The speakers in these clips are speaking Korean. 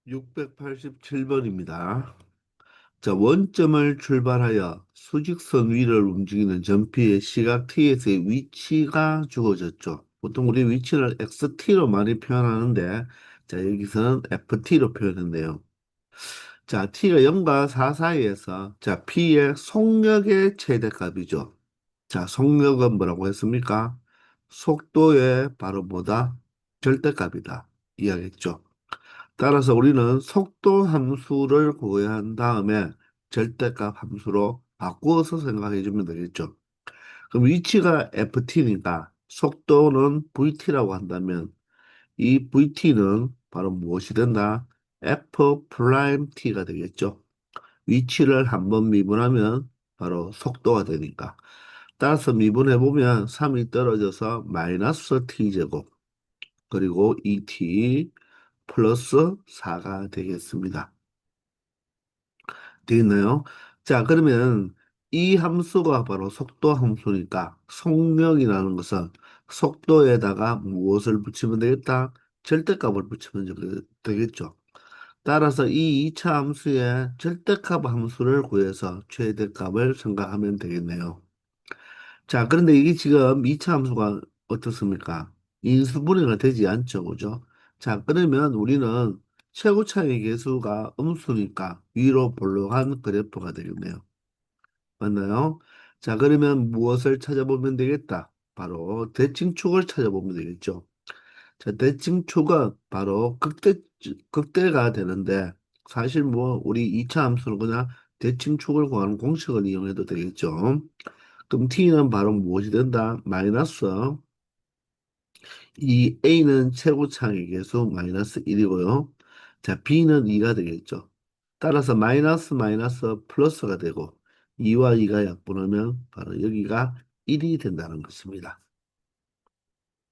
687번입니다. 자, 원점을 출발하여 수직선 위를 움직이는 전피의 시각 t에서의 위치가 주어졌죠. 보통 우리 위치를 xt로 많이 표현하는데, 자, 여기서는 ft로 표현했네요. 자, t가 0과 4 사이에서, 자, p의 속력의 최대값이죠. 자, 속력은 뭐라고 했습니까? 속도의 바로 뭐다? 절대값이다. 이해하겠죠? 따라서 우리는 속도 함수를 구해한 다음에 절대값 함수로 바꾸어서 생각해 주면 되겠죠. 그럼 위치가 ft니까 속도는 vt라고 한다면 이 vt는 바로 무엇이 된다? f 프라임 t가 되겠죠. 위치를 한번 미분하면 바로 속도가 되니까. 따라서 미분해 보면 3이 떨어져서 마이너스 t제곱 그리고 2t 플러스 4가 되겠습니다. 되겠나요? 자, 그러면 이 함수가 바로 속도 함수니까 속력이라는 것은 속도에다가 무엇을 붙이면 되겠다? 절대값을 붙이면 되겠죠. 따라서 이 2차 함수의 절대값 함수를 구해서 최대값을 생각하면 되겠네요. 자, 그런데 이게 지금 2차 함수가 어떻습니까? 인수분해가 되지 않죠, 그죠? 자, 그러면 우리는 최고차의 계수가 음수니까 위로 볼록한 그래프가 되겠네요. 맞나요? 자, 그러면 무엇을 찾아보면 되겠다? 바로 대칭축을 찾아보면 되겠죠. 자, 대칭축은 바로 극대가 되는데, 사실 뭐, 우리 2차 함수는 그냥 대칭축을 구하는 공식을 이용해도 되겠죠. 그럼 t는 바로 무엇이 된다? 마이너스 이 a는 최고차의 계수 마이너스 1이고요. 자, b는 2가 되겠죠. 따라서 마이너스 마이너스 플러스가 되고 2와 2가 약분하면 바로 여기가 1이 된다는 것입니다.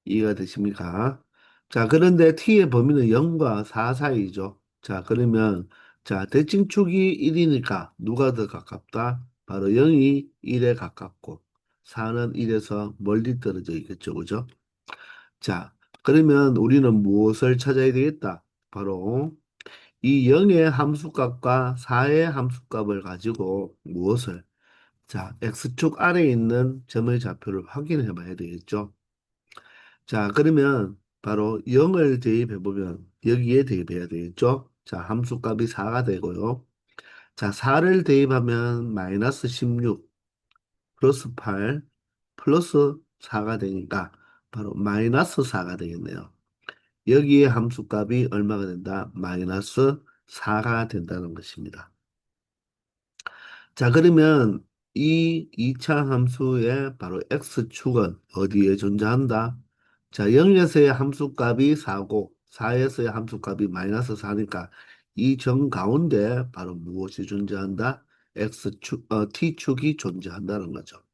이해가 되십니까? 자, 그런데 t의 범위는 0과 4 사이죠. 자, 그러면 자, 대칭축이 1이니까 누가 더 가깝다? 바로 0이 1에 가깝고 4는 1에서 멀리 떨어져 있겠죠. 그죠? 자, 그러면 우리는 무엇을 찾아야 되겠다? 바로 이 0의 함수값과 4의 함수값을 가지고 무엇을? 자, x축 아래에 있는 점의 좌표를 확인해 봐야 되겠죠. 자, 그러면 바로 0을 대입해 보면 여기에 대입해야 되겠죠. 자, 함수값이 4가 되고요. 자, 4를 대입하면 마이너스 16 플러스 8 플러스 4가 되니까 바로 마이너스 4가 되겠네요. 여기에 함수값이 얼마가 된다? 마이너스 4가 된다는 것입니다. 자, 그러면 이 2차 함수의 바로 x축은 어디에 존재한다? 자, 0에서의 함수값이 4고 4에서의 함수값이 마이너스 4니까 이 점 가운데 바로 무엇이 존재한다? t축이 존재한다는 거죠.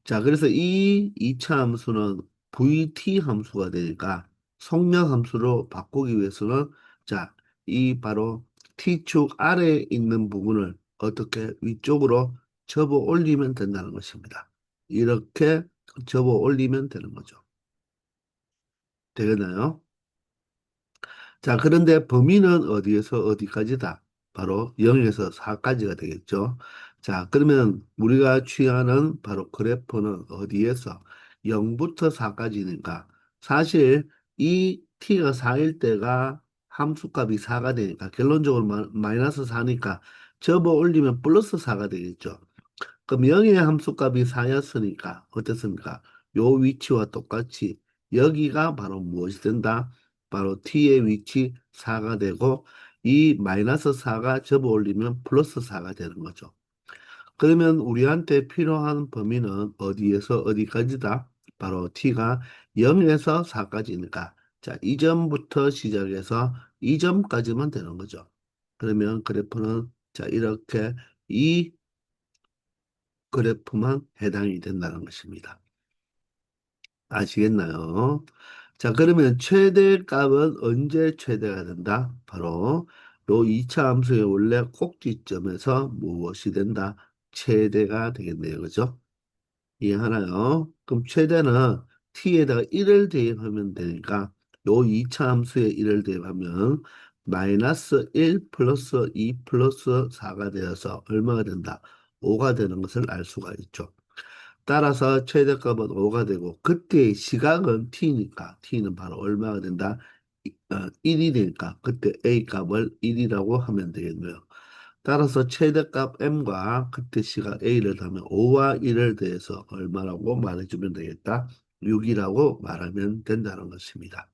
자, 그래서 이 2차 함수는 VT 함수가 되니까 속력 함수로 바꾸기 위해서는 자, 이 바로 T축 아래에 있는 부분을 어떻게 위쪽으로 접어 올리면 된다는 것입니다. 이렇게 접어 올리면 되는 거죠. 되겠나요? 자, 그런데 범위는 어디에서 어디까지다? 바로 0에서 4까지가 되겠죠. 자, 그러면 우리가 취하는 바로 그래프는 어디에서 0부터 4까지니까 사실 이 t가 4일 때가 함수값이 4가 되니까 결론적으로 마이너스 4니까 접어 올리면 플러스 4가 되겠죠. 그럼 0의 함수값이 4였으니까 어땠습니까? 요 위치와 똑같이 여기가 바로 무엇이 된다? 바로 t의 위치 4가 되고 이 마이너스 4가 접어 올리면 플러스 4가 되는 거죠. 그러면 우리한테 필요한 범위는 어디에서 어디까지다? 바로 t가 0에서 4까지니까 자, 이 점부터 시작해서 이 점까지만 되는 거죠. 그러면 그래프는 자, 이렇게 이 그래프만 해당이 된다는 것입니다. 아시겠나요? 자, 그러면 최대값은 언제 최대가 된다? 바로 요 2차 함수의 원래 꼭지점에서 무엇이 된다? 최대가 되겠네요. 그죠? 이해하나요? 그럼 최대는 t에다가 1을 대입하면 되니까 요 2차 함수에 1을 대입하면 마이너스 1 플러스 2 플러스 4가 되어서 얼마가 된다? 5가 되는 것을 알 수가 있죠. 따라서 최대값은 5가 되고 그때의 시각은 t니까 t는 바로 얼마가 된다? 1이 되니까 그때 a 값을 1이라고 하면 되겠네요. 따라서 최대값 m과 그때 시각 a를 더하면 5와 1을 더해서 얼마라고 말해주면 되겠다? 6이라고 말하면 된다는 것입니다.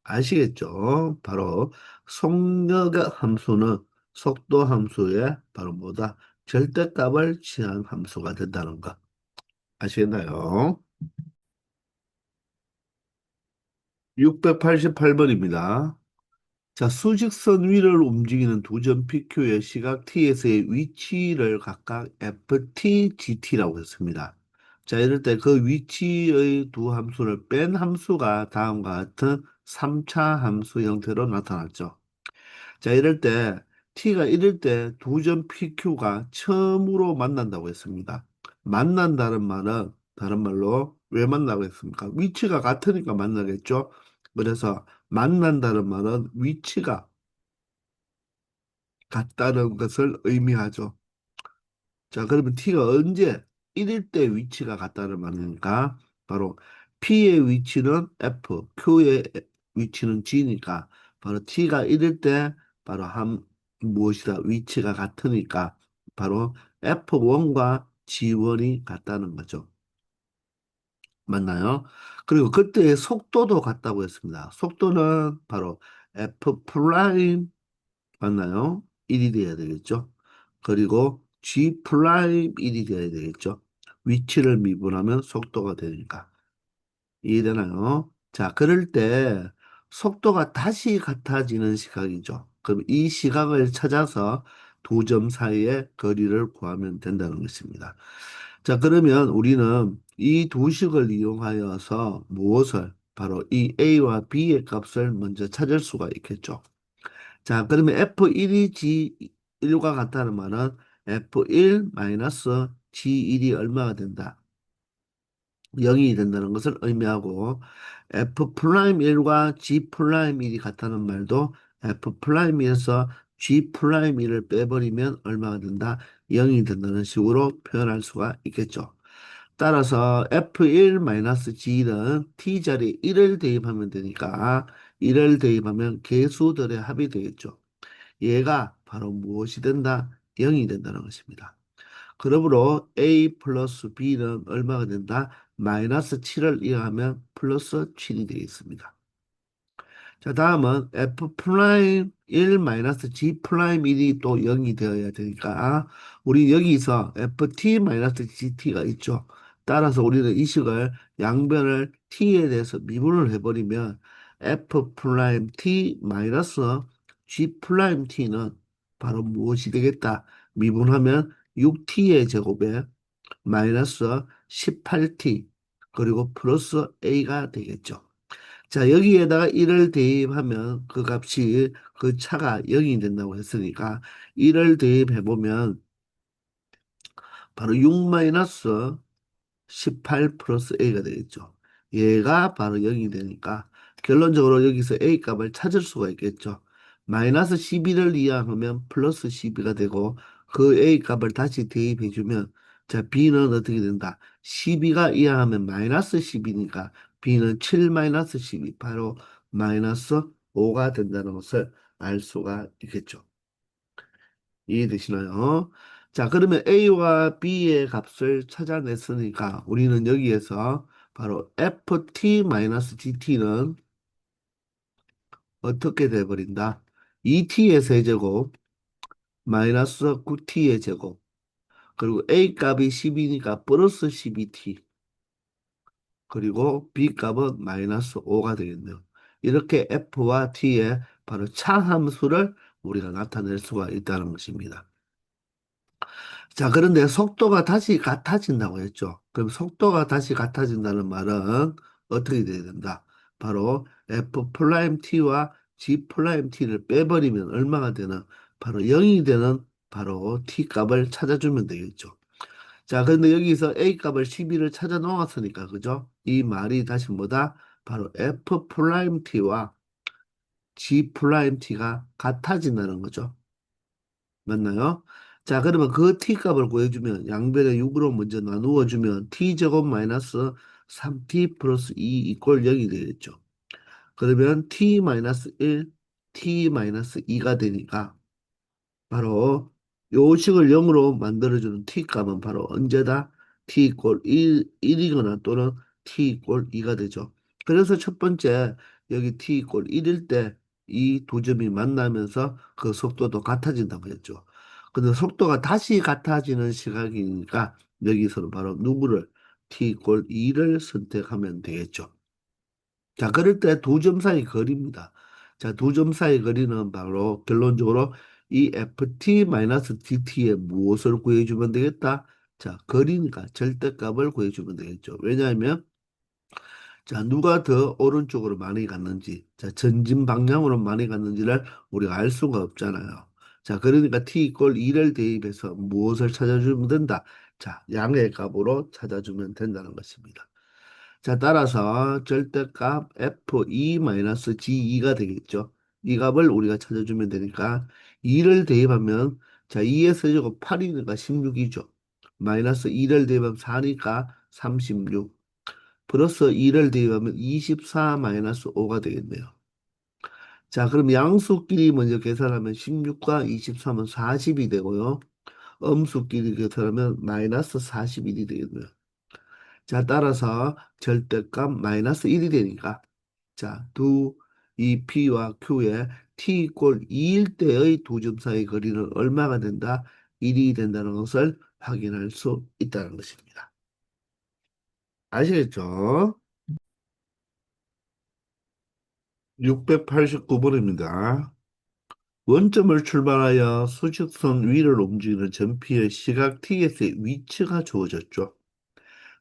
아시겠죠? 바로 속력의 함수는 속도 함수의 바로 뭐다? 절대값을 취한 함수가 된다는 것. 아시겠나요? 688번입니다. 자, 수직선 위를 움직이는 두 점 PQ의 시각 T에서의 위치를 각각 FT, GT라고 했습니다. 자, 이럴 때 그 위치의 두 함수를 뺀 함수가 다음과 같은 3차 함수 형태로 나타났죠. 자, 이럴 때 T가 이럴 때 두 점 PQ가 처음으로 만난다고 했습니다. 만난다는 말은 다른 말로 왜 만나고 했습니까? 위치가 같으니까 만나겠죠. 그래서 만난다는 말은 위치가 같다는 것을 의미하죠. 자, 그러면 T가 언제 1일 때 위치가 같다는 말이니까 바로 P의 위치는 F, Q의 위치는 G니까 바로 T가 1일 때 바로 무엇이다? 위치가 같으니까 바로 F1과 G1이 같다는 거죠. 맞나요? 그리고 그때의 속도도 같다고 했습니다. 속도는 바로 F 프라임 맞나요? 1이 돼야 되겠죠. 그리고 G 프라임 1이 돼야 되겠죠. 위치를 미분하면 속도가 되니까. 이해되나요? 자, 그럴 때 속도가 다시 같아지는 시각이죠. 그럼 이 시각을 찾아서 두 점 사이의 거리를 구하면 된다는 것입니다. 자, 그러면 우리는 이 두 식을 이용하여서 무엇을 바로 이 A와 B의 값을 먼저 찾을 수가 있겠죠. 자, 그러면 F1이 G1과 같다는 말은 F1 마이너스 G1이 얼마가 된다? 0이 된다는 것을 의미하고 F 프라임 1과 G 프라임 1이 같다는 말도 F 프라임 1에서 G 프라임 1을 빼버리면 얼마가 된다? 0이 된다는 식으로 표현할 수가 있겠죠. 따라서 F1 마이너스 G는 T 자리에 1을 대입하면 되니까 1을 대입하면 개수들의 합이 되겠죠. 얘가 바로 무엇이 된다? 0이 된다는 것입니다. 그러므로 A 플러스 B는 얼마가 된다? 마이너스 7을 이하면 플러스 7이 되겠습니다. 자, 다음은 F 프라임 1 마이너스 G 프라임 1이 또 0이 되어야 되니까 우리 여기서 FT 마이너스 GT가 있죠. 따라서 우리는 이 식을 양변을 T에 대해서 미분을 해버리면 F 프라임 T 마이너스 G 프라임 T는 바로 무엇이 되겠다? 미분하면 6T의 제곱에 마이너스 18T 그리고 플러스 A가 되겠죠. 자, 여기에다가 1을 대입하면 그 값이 그 차가 0이 된다고 했으니까 1을 대입해 보면 바로 6 마이너스 18 플러스 A가 되겠죠. 얘가 바로 0이 되니까 결론적으로 여기서 A 값을 찾을 수가 있겠죠. 마이너스 12를 이항하면 플러스 12가 되고 그 A 값을 다시 대입해 주면 자 B는 어떻게 된다? 12가 이항하면 마이너스 10이니까 B는 7 마이너스 12 바로 마이너스 5가 된다는 것을 알 수가 있겠죠. 이해되시나요? 자, 그러면 A와 B의 값을 찾아냈으니까 우리는 여기에서 바로 FT-GT는 어떻게 돼버린다? 2T의 세제곱 마이너스 9T의 제곱 그리고 A 값이 10이니까 플러스 12T 그리고 B 값은 마이너스 5가 되겠네요. 이렇게 F와 T의 바로 차함수를 우리가 나타낼 수가 있다는 것입니다. 자, 그런데 속도가 다시 같아진다고 했죠. 그럼 속도가 다시 같아진다는 말은 어떻게 돼야 된다? 바로 F 프라임 T와 G 프라임 T를 빼버리면 얼마가 되는? 바로 0이 되는 바로 T 값을 찾아주면 되겠죠. 자, 그런데 여기서 A 값을 12를 찾아 놓았으니까, 그죠? 이 말이 다시 뭐다? 바로 F 프라임 T와 g 프라임 t가 같아진다는 거죠. 맞나요? 자, 그러면 그 t 값을 구해주면 양변에 6으로 먼저 나누어주면 t제곱 마이너스 3t 플러스 2 이꼴 0이 되겠죠. 그러면 t 마이너스 1, t 마이너스 2가 되니까 바로 요 식을 0으로 만들어주는 t 값은 바로 언제다? t 이꼴 1이거나 또는 t 이꼴 2가 되죠. 그래서 첫 번째 여기 t 이꼴 1일 때 이 두 점이 만나면서 그 속도도 같아진다고 했죠. 근데 속도가 다시 같아지는 시각이니까 여기서는 바로 누구를 t 이꼴 2를 선택하면 되겠죠. 자, 그럴 때 두 점 사이 거리입니다. 자, 두 점 사이 거리는 바로 결론적으로 이 ft-dt의 무엇을 구해주면 되겠다? 자, 거리니까 절대값을 구해주면 되겠죠. 왜냐하면 자, 누가 더 오른쪽으로 많이 갔는지, 자, 전진 방향으로 많이 갔는지를 우리가 알 수가 없잖아요. 자, 그러니까 t 이꼴 2를 대입해서 무엇을 찾아주면 된다? 자, 양의 값으로 찾아주면 된다는 것입니다. 자, 따라서 절대값 f2-g2가 되겠죠. 이 값을 우리가 찾아주면 되니까 2를 대입하면 자, 2의 세제곱 8이니까 16이죠. 마이너스 2를 대입하면 4니까 36. 플러스 2를 대입하면 24 마이너스 5가 되겠네요. 자, 그럼 양수끼리 먼저 계산하면 16과 23은 40이 되고요. 음수끼리 계산하면 마이너스 41이 되겠네요. 자, 따라서 절대값 마이너스 1이 되니까 자, 이 P와 Q의 T 이꼴 2일 때의 두 점 사이 거리는 얼마가 된다? 1이 된다는 것을 확인할 수 있다는 것입니다. 아시겠죠? 689번입니다. 원점을 출발하여 수직선 위를 움직이는 전피의 시각 TS의 위치가 주어졌죠.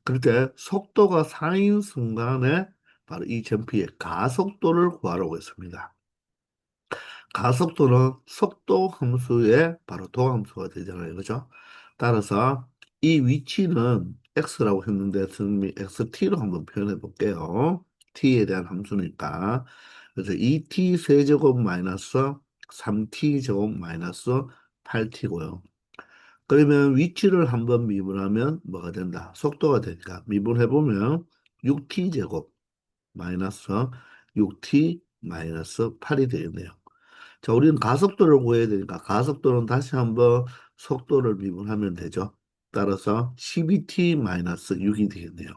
그럴 때 속도가 4인 순간에 바로 이 전피의 가속도를 구하라고 했습니다. 가속도는 속도 함수의 바로 도함수가 되잖아요. 그죠? 따라서 이 위치는 x라고 했는데 선생님이 xt로 한번 표현해 볼게요. t에 대한 함수니까. 그래서 2t 세제곱 마이너스 3t 제곱 마이너스 8t고요. 그러면 위치를 한번 미분하면 뭐가 된다? 속도가 되니까 미분해보면 6t 제곱 마이너스 6t 마이너스 8이 되겠네요. 자, 우리는 가속도를 구해야 되니까 가속도는 다시 한번 속도를 미분하면 되죠. 따라서 12t-6이 되겠네요.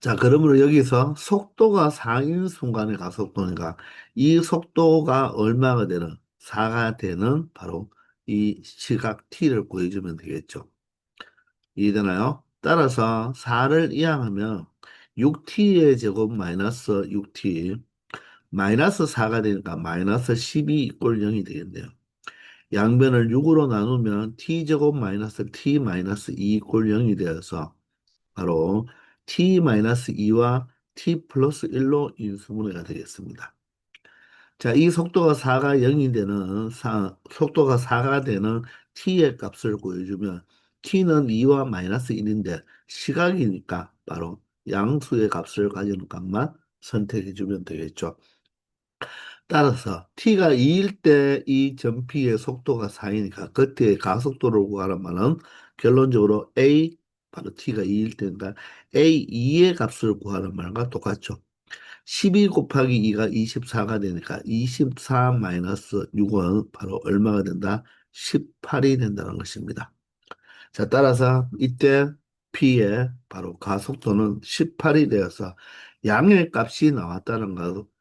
자, 그러므로 여기서 속도가 4인 순간의 가속도니까 이 속도가 얼마가 되는 4가 되는 바로 이 시각 t를 구해주면 되겠죠. 이해되나요? 따라서 4를 이항하면 6t의 제곱 마이너스 6t 마이너스 4가 되니까 마이너스 12 이꼴 0이 되겠네요. 양변을 6으로 나누면 t제곱 마이너스 t 마이너스 2 이꼴 0이 되어서 바로 t 마이너스 2와 t 플러스 1로 인수분해가 되겠습니다. 자, 이 속도가 4가 0이 되는 속도가 4가 되는 t의 값을 구해주면 t는 2와 마이너스 1인데 시각이니까 바로 양수의 값을 가지는 값만 선택해주면 되겠죠. 따라서 t가 2일 때 이 전피의 속도가 4이니까 그때의 가속도를 구하란 말은 결론적으로 바로 t가 2일 때니까 a2의 값을 구하는 말과 똑같죠. 12 곱하기 2가 24가 되니까 24 마이너스 6은 바로 얼마가 된다? 18이 된다는 것입니다. 자, 따라서 이때 P의 바로 가속도는 18이 되어서 양의 값이 나왔다는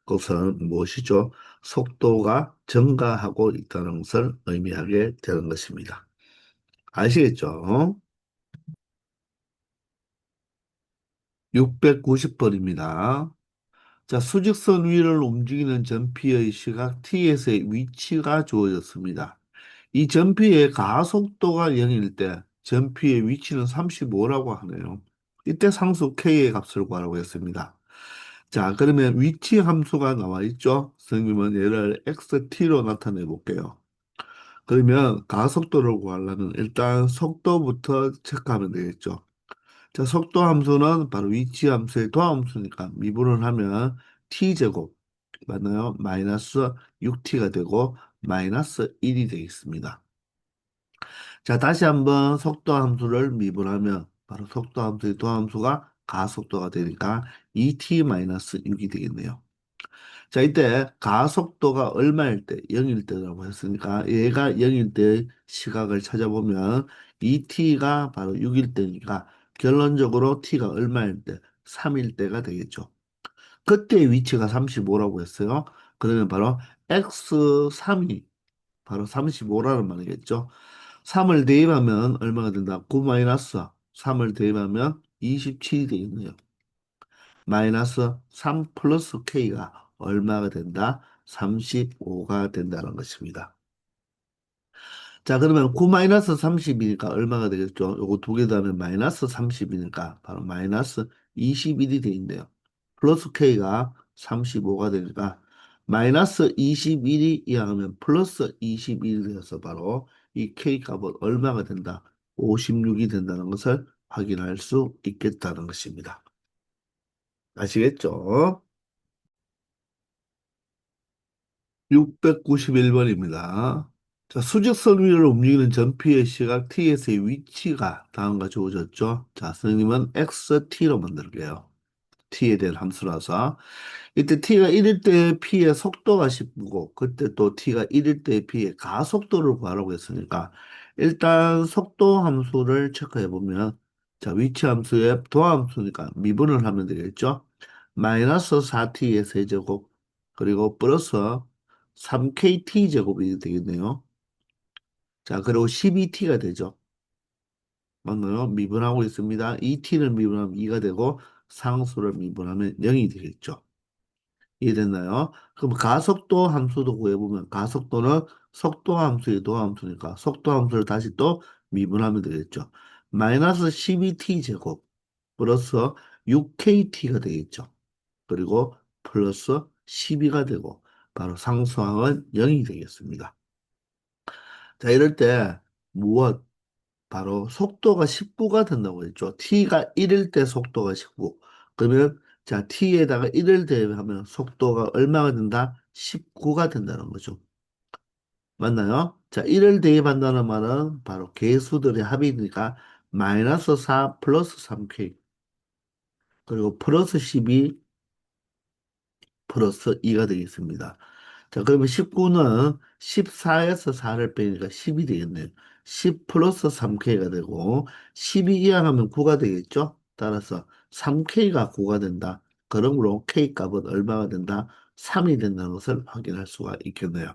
것은 무엇이죠? 속도가 증가하고 있다는 것을 의미하게 되는 것입니다. 아시겠죠? 690번입니다. 자, 수직선 위를 움직이는 전피의 시각 t에서의 위치가 주어졌습니다. 이 전피의 가속도가 0일 때 전피의 위치는 35라고 하네요. 이때 상수 k의 값을 구하라고 했습니다. 자, 그러면 위치 함수가 나와 있죠? 선생님은 얘를 xt로 나타내 볼게요. 그러면 가속도를 구하려면 일단 속도부터 체크하면 되겠죠. 자, 속도 함수는 바로 위치 함수의 도함수니까 미분을 하면 t제곱 맞나요? 마이너스 6t가 되고 마이너스 1이 되겠습니다. 자, 다시 한번 속도 함수를 미분하면 바로 속도 함수의 도함수가 가속도가 되니까 2t-6이 되겠네요. 자, 이때 가속도가 얼마일 때? 0일 때라고 했으니까 얘가 0일 때 시각을 찾아보면 2t가 바로 6일 때니까 결론적으로 t가 얼마일 때? 3일 때가 되겠죠. 그때의 위치가 35라고 했어요. 그러면 바로 x3이 바로 35라는 말이겠죠. 3을 대입하면 얼마가 된다? 9 마이너스 3을 대입하면 27이 되겠네요. 마이너스 3 플러스 K가 얼마가 된다? 35가 된다는 것입니다. 자, 그러면 9 마이너스 30이니까 얼마가 되겠죠? 요거 두 개 더하면 마이너스 30이니까 바로 마이너스 21이 돼 있네요. 플러스 K가 35가 되니까 마이너스 21이 이항하면 플러스 21이 되어서 바로 이 K 값은 얼마가 된다? 56이 된다는 것을 확인할 수 있겠다는 것입니다. 아시겠죠? 691번입니다. 자, 수직선 위를 움직이는 전피의 시각 tx의 위치가 다음과 주어졌죠. 자, 선생님은 xt로 만들게요. t에 대한 함수라서. 이때 t가 1일 때 p의 속도가 10고, 그때 또 t가 1일 때 p의 가속도를 구하라고 했으니까, 일단 속도 함수를 체크해 보면, 자, 위치 함수의 도함수니까 미분을 하면 되겠죠. 마이너스 4t의 세제곱, 그리고 플러스 3kt 제곱이 되겠네요. 자, 그리고 12t가 되죠. 맞나요? 미분하고 있습니다. 2t를 미분하면 2가 되고 상수를 미분하면 0이 되겠죠. 이해됐나요? 그럼 가속도 함수도 구해보면 가속도는 속도 함수의 도함수니까 속도 함수를 다시 또 미분하면 되겠죠. 마이너스 12t 제곱 플러스 6kt가 되겠죠. 그리고 플러스 12가 되고 바로 상수항은 0이 되겠습니다. 자, 이럴 때 무엇? 바로 속도가 19가 된다고 했죠. t가 1일 때 속도가 19. 그러면 자, t에다가 1을 대입하면 속도가 얼마가 된다? 19가 된다는 거죠. 맞나요? 자, 1을 대입한다는 말은 바로 개수들의 합이니까 마이너스 4 플러스 3k 그리고 플러스 12 플러스 2가 되겠습니다. 자, 그러면 19는 14에서 4를 빼니까 10이 되겠네요. 10 플러스 3K가 되고 12 이항하면 9가 되겠죠? 따라서 3K가 9가 된다. 그러므로 K 값은 얼마가 된다? 3이 된다는 것을 확인할 수가 있겠네요.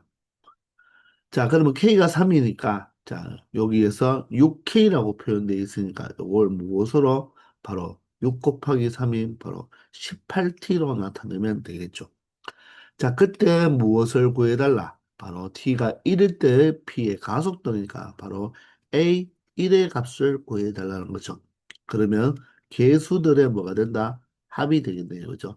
자, 그러면 K가 3이니까 자, 여기에서 6K라고 표현되어 있으니까 이걸 무엇으로 바로 6 곱하기 3인 바로 18T로 나타내면 되겠죠. 자, 그때 무엇을 구해달라? 바로 t가 1일 때 p의 가속도니까 바로 a 1의 값을 구해달라는 거죠. 그러면 개수들의 뭐가 된다? 합이 되겠네요. 그죠?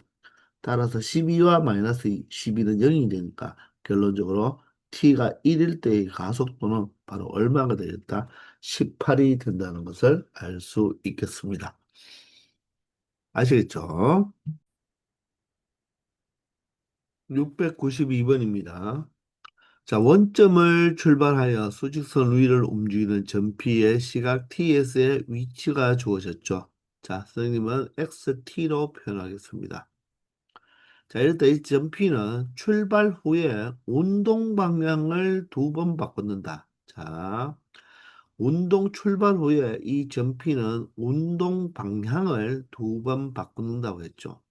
따라서 12와 마이너스 12는 0이 되니까 결론적으로 t가 1일 때의 가속도는 바로 얼마가 되겠다? 18이 된다는 것을 알 수 있겠습니다. 아시겠죠? 692번입니다. 자, 원점을 출발하여 수직선 위를 움직이는 전피의 시각 ts의 위치가 주어졌죠. 자, 선생님은 xt로 표현하겠습니다. 자, 이럴 때 이 전피는 출발 후에 운동 방향을 두 번 바꾼다. 자, 운동 출발 후에 이 전피는 운동 방향을 두 번 바꾼다고 했죠.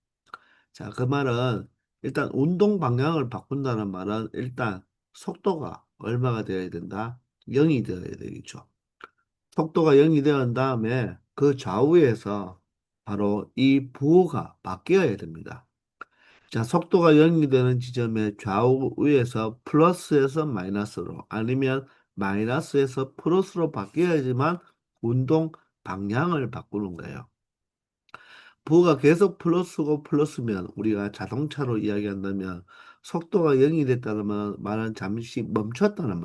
자, 그 말은 일단 운동 방향을 바꾼다는 말은 일단 속도가 얼마가 되어야 된다? 0이 되어야 되겠죠. 속도가 0이 되은 다음에 그 좌우에서 바로 이 부호가 바뀌어야 됩니다. 자, 속도가 0이 되는 지점의 좌우에서 플러스에서 마이너스로 아니면 마이너스에서 플러스로 바뀌어야지만 운동 방향을 바꾸는 거예요. 부호가 계속 플러스고 플러스면 우리가 자동차로 이야기한다면 속도가 0이 됐다는 말은 잠시 멈췄다는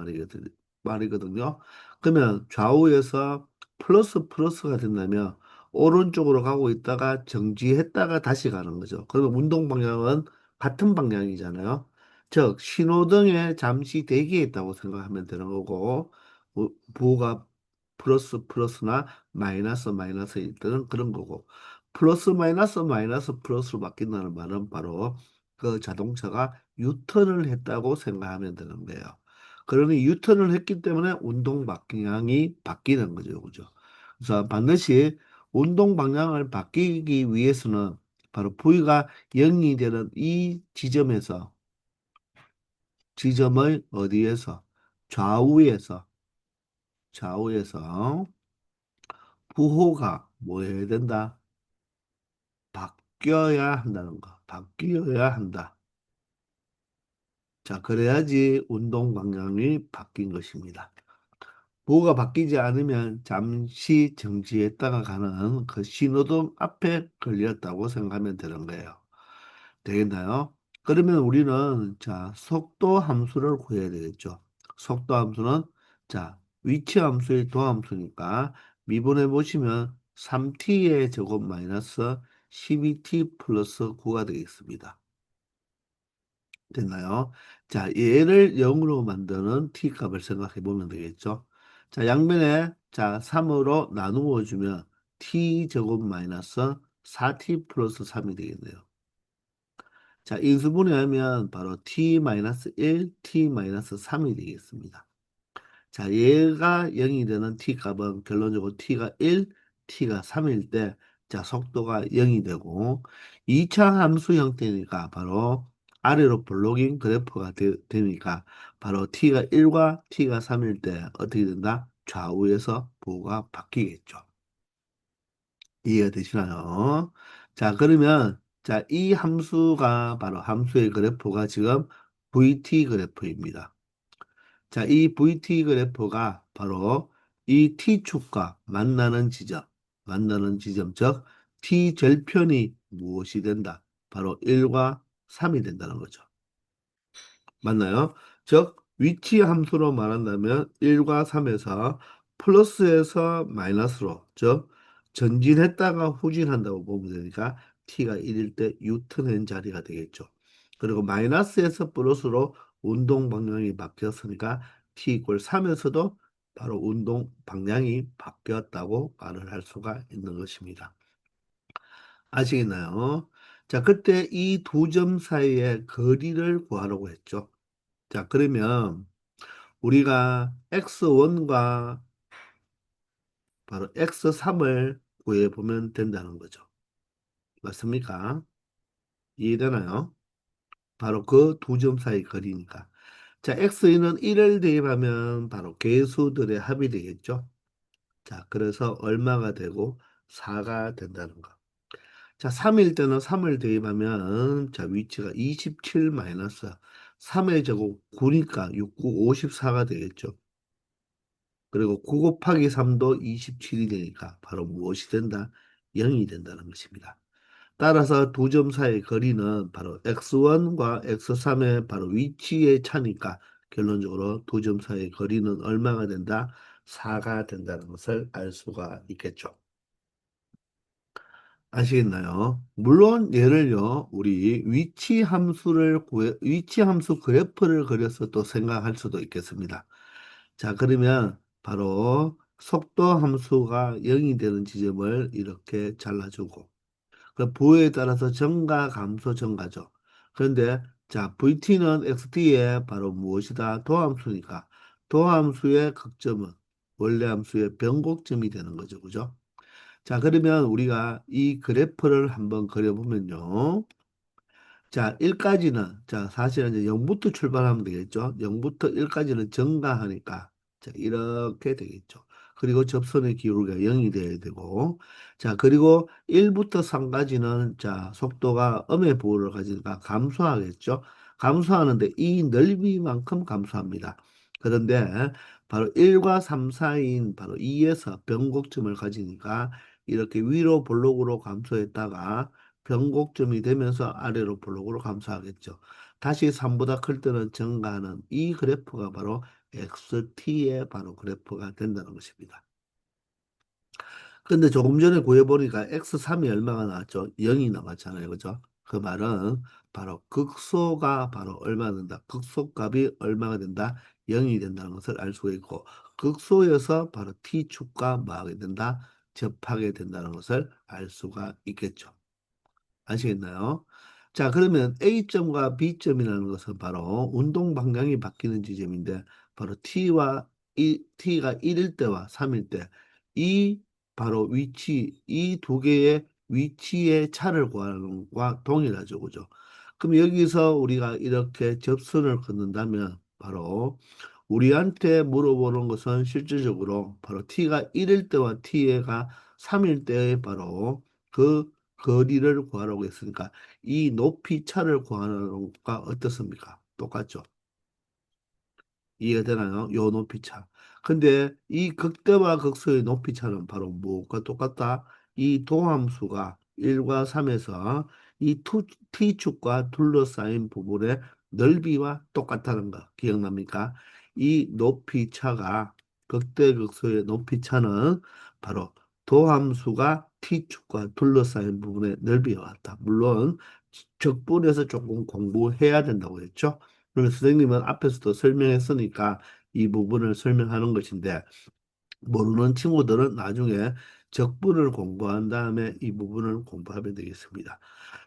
말이거든요. 그러면 좌우에서 플러스 플러스가 된다면 오른쪽으로 가고 있다가 정지했다가 다시 가는 거죠. 그러면 운동 방향은 같은 방향이잖아요. 즉, 신호등에 잠시 대기했다고 생각하면 되는 거고, 부호가 플러스 플러스나 마이너스 마이너스일 때는 그런 거고, 플러스 마이너스 마이너스 플러스로 바뀐다는 말은 바로 그 자동차가 유턴을 했다고 생각하면 되는 거예요. 그러니 유턴을 했기 때문에 운동 방향이 바뀌는 거죠. 그죠? 그래서 반드시 운동 방향을 바뀌기 위해서는 바로 V가 0이 되는 이 지점에서 지점을 어디에서 좌우에서 부호가 뭐 해야 된다? 바뀌어야 한다는 거. 바뀌어야 한다. 자, 그래야지 운동 방향이 바뀐 것입니다. 부호가 바뀌지 않으면 잠시 정지했다가 가는 그 신호등 앞에 걸렸다고 생각하면 되는 거예요. 되겠나요? 그러면 우리는 자, 속도 함수를 구해야 되겠죠. 속도 함수는 자, 위치 함수의 도함수니까 미분해 보시면 3t의 제곱 마이너스 12t 플러스 9가 되겠습니다. 됐나요? 자, 얘를 0으로 만드는 t 값을 생각해 보면 되겠죠. 자, 양변에 자, 3으로 나누어 주면 t 제곱 마이너스 4t 플러스 3이 되겠네요. 자, 인수분해하면 바로 t-1, t-3이 되겠습니다. 자, 얘가 0이 되는 t 값은 결론적으로 t가 1, t가 3일 때, 자, 속도가 0이 되고, 2차 함수 형태니까 바로 아래로 블로깅 그래프가 되니까 바로 t가 1과 t가 3일 때 어떻게 된다? 좌우에서 부호가 바뀌겠죠. 이해가 되시나요? 자, 그러면 자, 이 함수가 바로 함수의 그래프가 지금 VT 그래프입니다. 자, 이 VT 그래프가 바로 이 T축과 만나는 지점, 즉 T절편이 무엇이 된다? 바로 1과 3이 된다는 거죠. 맞나요? 즉, 위치 함수로 말한다면 1과 3에서 플러스에서 마이너스로, 즉, 전진했다가 후진한다고 보면 되니까 t가 1일 때 유턴한 자리가 되겠죠. 그리고 마이너스에서 플러스로 운동 방향이 바뀌었으니까 t 이퀄 3에서도 바로 운동 방향이 바뀌었다고 말을 할 수가 있는 것입니다. 아시겠나요? 자, 그때 이 두 점 사이의 거리를 구하라고 했죠. 자, 그러면 우리가 x1과 바로 x3을 구해보면 된다는 거죠. 맞습니까? 이해되나요? 바로 그 두 점 사이 거리니까. 자, x2는 1을 대입하면 바로 개수들의 합이 되겠죠. 자, 그래서 얼마가 되고 4가 된다는 거. 자, 3일 때는 3을 대입하면 자, 위치가 27 마이너스 3의 제곱 9니까 6, 9, 54가 되겠죠. 그리고 9 곱하기 3도 27이 되니까 바로 무엇이 된다? 0이 된다는 것입니다. 따라서 두 점 사이의 거리는 바로 x1과 x3의 바로 위치의 차니까 결론적으로 두 점 사이의 거리는 얼마가 된다? 4가 된다는 것을 알 수가 있겠죠. 아시겠나요? 물론 얘를요, 우리 위치 함수 그래프를 그려서 또 생각할 수도 있겠습니다. 자, 그러면 바로 속도 함수가 0이 되는 지점을 이렇게 잘라주고, 그 부호에 따라서 증가, 감소, 증가죠. 그런데 자, VT는 XT의 바로 무엇이다? 도함수니까 도함수의 극점은 원래 함수의 변곡점이 되는 거죠. 그죠? 자, 그러면 우리가 이 그래프를 한번 그려보면요. 자, 1까지는, 자, 사실은 이제 0부터 출발하면 되겠죠. 0부터 1까지는 증가하니까, 자, 이렇게 되겠죠. 그리고 접선의 기울기가 0이 돼야 되고, 자, 그리고 1부터 3까지는, 자, 속도가 음의 부호를 가지니까 감소하겠죠. 감소하는데 이 넓이만큼 감소합니다. 그런데 바로 1과 3 사이인 바로 2에서 변곡점을 가지니까 이렇게 위로 볼록으로 감소했다가 변곡점이 되면서 아래로 볼록으로 감소하겠죠. 다시 3보다 클 때는 증가하는 이 그래프가 바로 XT의 바로 그래프가 된다는 것입니다. 근데 조금 전에 구해보니까 X3이 얼마가 나왔죠? 0이 나왔잖아요. 그죠? 그 말은 바로 극소가 바로 얼마 된다. 극소값이 얼마가 된다. 0이 된다는 것을 알 수가 있고 극소여서 바로 t축과 뭐 하게 된다. 접하게 된다는 것을 알 수가 있겠죠. 아시겠나요? 자, 그러면 A점과 B점이라는 것은 바로 운동 방향이 바뀌는 지점인데, 바로 T가 1일 때와 3일 때, 이 바로 위치, 이 두 개의 위치의 차를 구하는 것과 동일하죠. 그죠? 그럼 여기서 우리가 이렇게 접선을 긋는다면, 바로 우리한테 물어보는 것은 실질적으로 바로 T가 1일 때와 T가 3일 때의 바로 그 거리를 구하라고 했으니까 이 높이 차를 구하는 것과 어떻습니까? 똑같죠? 이해가 되나요? 요 높이 차. 근데 이 극대와 극소의 높이 차는 바로 무엇과 똑같다? 이 도함수가 1과 3에서 이 T축과 둘러싸인 부분의 넓이와 똑같다는 거 기억납니까? 이 높이 차가 극대 극소의 높이 차는 바로 도함수가 T축과 둘러싸인 부분의 넓이와 같다. 물론 적분에서 조금 공부해야 된다고 했죠. 그래서 선생님은 앞에서도 설명했으니까 이 부분을 설명하는 것인데 모르는 친구들은 나중에 적분을 공부한 다음에 이 부분을 공부하면 되겠습니다.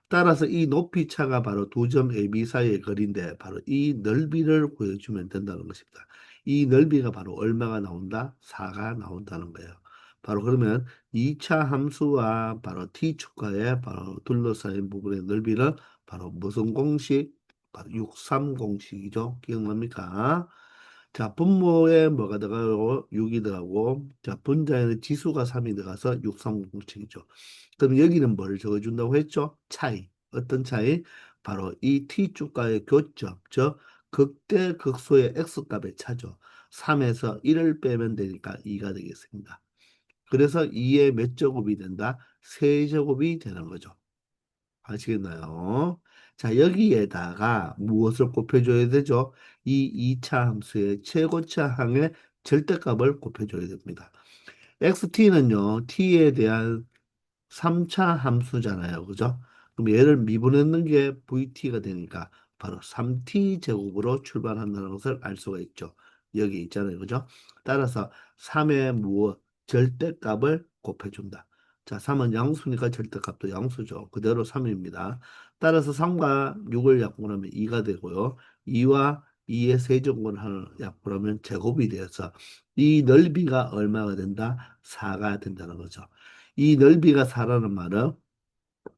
따라서 이 높이 차가 바로 두 점 AB 사이의 거리인데 바로 이 넓이를 구해주면 된다는 것입니다. 이 넓이가 바로 얼마가 나온다? 4가 나온다는 거예요. 바로 그러면 2차 함수와 바로 T축과의 바로 둘러싸인 부분의 넓이는 바로 무슨 공식? 바로 63 공식이죠. 기억납니까? 자, 분모에 뭐가 들어가고 6이 들어가고 자, 분자에는 지수가 3이 들어가서 630 공식이죠. 그럼 여기는 뭐를 적어준다고 했죠? 차이. 어떤 차이? 바로 이 t축과의 교점, 즉 극대 극소의 x값의 차죠. 3에서 1을 빼면 되니까 2가 되겠습니다. 그래서 2의 몇 제곱이 된다? 세제곱이 되는 거죠. 아시겠나요? 자, 여기에다가 무엇을 곱해줘야 되죠? 이 2차 함수의 최고차 항의 절대값을 곱해줘야 됩니다. xt는요, t에 대한 3차 함수잖아요. 그죠? 그럼 얘를 미분했는 게 vt가 되니까 바로 3t 제곱으로 출발한다는 것을 알 수가 있죠. 여기 있잖아요. 그죠? 따라서 3의 무엇 절대값을 곱해준다. 자, 3은 양수니까 절대값도 양수죠. 그대로 3입니다. 따라서 3과 6을 약분하면 2가 되고요. 2와 2의 세제곱을 하나 약분하면 제곱이 되어서 이 넓이가 얼마가 된다? 4가 된다는 거죠. 이 넓이가 4라는 말은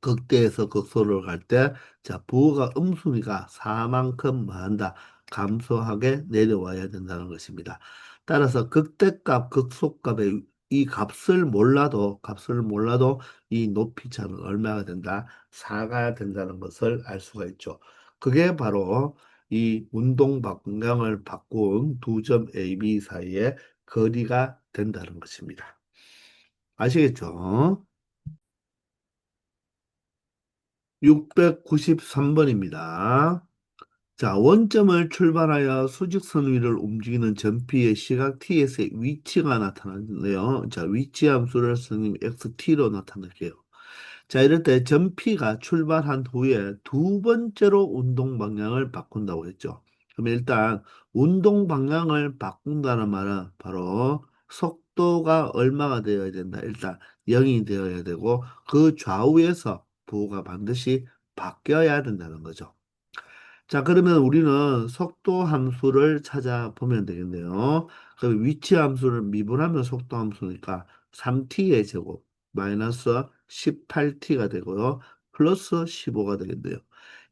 극대에서 극소를 갈 때, 자, 부호가 음수니까 4만큼 뭐 한다? 감소하게 내려와야 된다는 것입니다. 따라서 극대값, 극소값의 이 값을 몰라도 이 높이 차는 얼마가 된다? 4가 된다는 것을 알 수가 있죠. 그게 바로 이 운동 방향을 바꾼 두 점 A, B 사이의 거리가 된다는 것입니다. 아시겠죠? 693번입니다. 자, 원점을 출발하여 수직선 위를 움직이는 점피의 시각 ts의 위치가 나타나는데요. 자, 위치 함수를 선생님 xt로 나타낼게요. 자, 이럴 때 점피가 출발한 후에 두 번째로 운동 방향을 바꾼다고 했죠. 그럼 일단 운동 방향을 바꾼다는 말은 바로 속도가 얼마가 되어야 된다. 일단 0이 되어야 되고 그 좌우에서 부호가 반드시 바뀌어야 된다는 거죠. 자, 그러면 우리는 속도 함수를 찾아보면 되겠네요. 그럼 위치 함수를 미분하면 속도 함수니까 3t의 제곱 마이너스 18t가 되고요. 플러스 15가 되겠네요.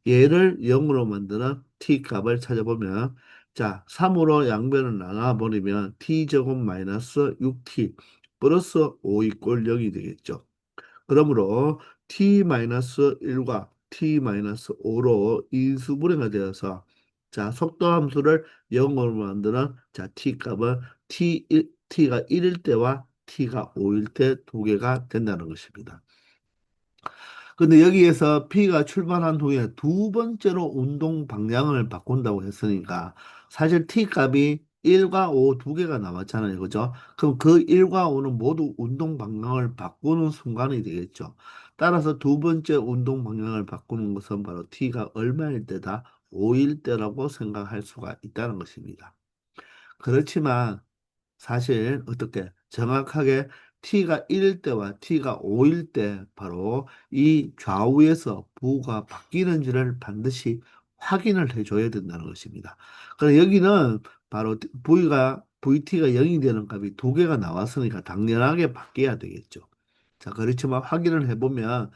얘를 0으로 만드는 t 값을 찾아보면 자, 3으로 양변을 나눠버리면 t제곱 마이너스 6t 플러스 5 이꼴 0이 되겠죠. 그러므로 t-1과 t-5로 인수분해가 되어서 자, 속도 함수를 0으로 만드는 자, t 값은 t가 1일 때와 t가 5일 때 두 개가 된다는 것입니다. 근데 여기에서 P가 출발한 후에 두 번째로 운동 방향을 바꾼다고 했으니까 사실 T 값이 1과 5 두 개가 남았잖아요. 그죠? 그럼 그 1과 5는 모두 운동 방향을 바꾸는 순간이 되겠죠. 따라서 두 번째 운동 방향을 바꾸는 것은 바로 t가 얼마일 때다? 5일 때라고 생각할 수가 있다는 것입니다. 그렇지만 사실 어떻게 정확하게 t가 1일 때와 t가 5일 때 바로 이 좌우에서 부가 바뀌는지를 반드시 확인을 해줘야 된다는 것입니다. 그럼 여기는 바로 vt가 0이 되는 값이 두 개가 나왔으니까 당연하게 바뀌어야 되겠죠. 자, 그렇지만 확인을 해보면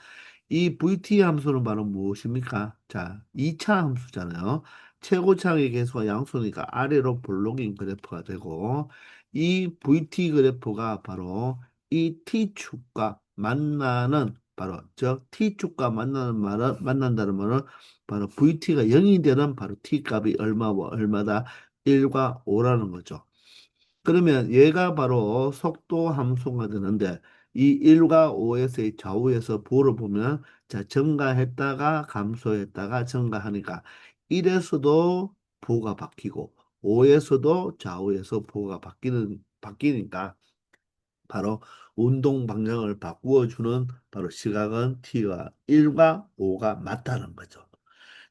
이 VT 함수는 바로 무엇입니까? 자, 2차 함수잖아요. 최고차의 개수가 양수니까 아래로 볼록인 그래프가 되고 이 VT 그래프가 바로 이 T축과 만나는 바로 저 T축과 만난다는 말은 바로 VT가 0이 되는 바로 T 값이 얼마와 얼마다 1과 5라는 거죠. 그러면 얘가 바로 속도 함수가 되는데 이 1과 5에서의 좌우에서 부를 보면 자 증가했다가 감소했다가 증가하니까 1에서도 부가 바뀌고 5에서도 좌우에서 부가 바뀌니까 바로 운동 방향을 바꾸어 주는 바로 시각은 T가 1과 5가 맞다는 거죠.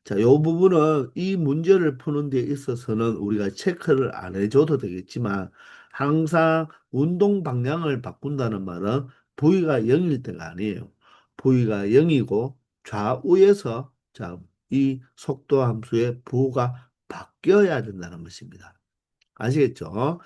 자, 이 부분은 이 문제를 푸는 데 있어서는 우리가 체크를 안 해줘도 되겠지만 항상 운동 방향을 바꾼다는 말은 V가 0일 때가 아니에요. V가 0이고 좌우에서 자, 이 속도 함수의 부가 바뀌어야 된다는 것입니다. 아시겠죠?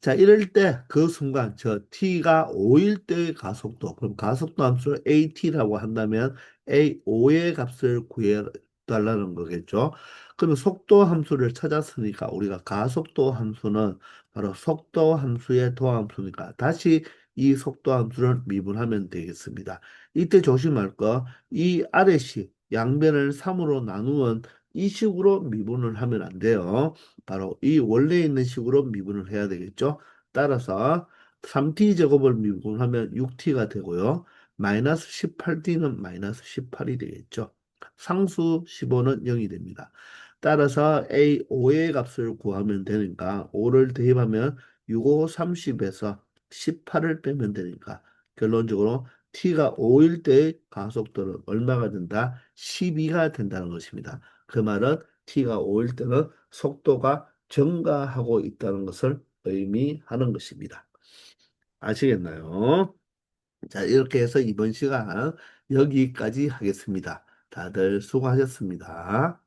자, 이럴 때 그 순간 저 t가 5일 때의 가속도, 그럼 가속도 함수를 at라고 한다면 a5의 값을 구해달라는 거겠죠. 그러면 속도 함수를 찾았으니까 우리가 가속도 함수는 바로 속도 함수의 도함수니까 다시 이 속도 함수를 미분하면 되겠습니다. 이때 조심할 거, 이 아래식 양변을 3으로 나누면 이 식으로 미분을 하면 안 돼요. 바로 이 원래 있는 식으로 미분을 해야 되겠죠. 따라서 3t 제곱을 미분하면 6t가 되고요. 마이너스 18t는 마이너스 18이 되겠죠. 상수 15는 0이 됩니다. 따라서 A5의 값을 구하면 되니까 5를 대입하면 6, 5, 30에서 18을 빼면 되니까 결론적으로 t가 5일 때의 가속도는 얼마가 된다? 12가 된다는 것입니다. 그 말은 t가 5일 때는 속도가 증가하고 있다는 것을 의미하는 것입니다. 아시겠나요? 자, 이렇게 해서 이번 시간 여기까지 하겠습니다. 다들 수고하셨습니다.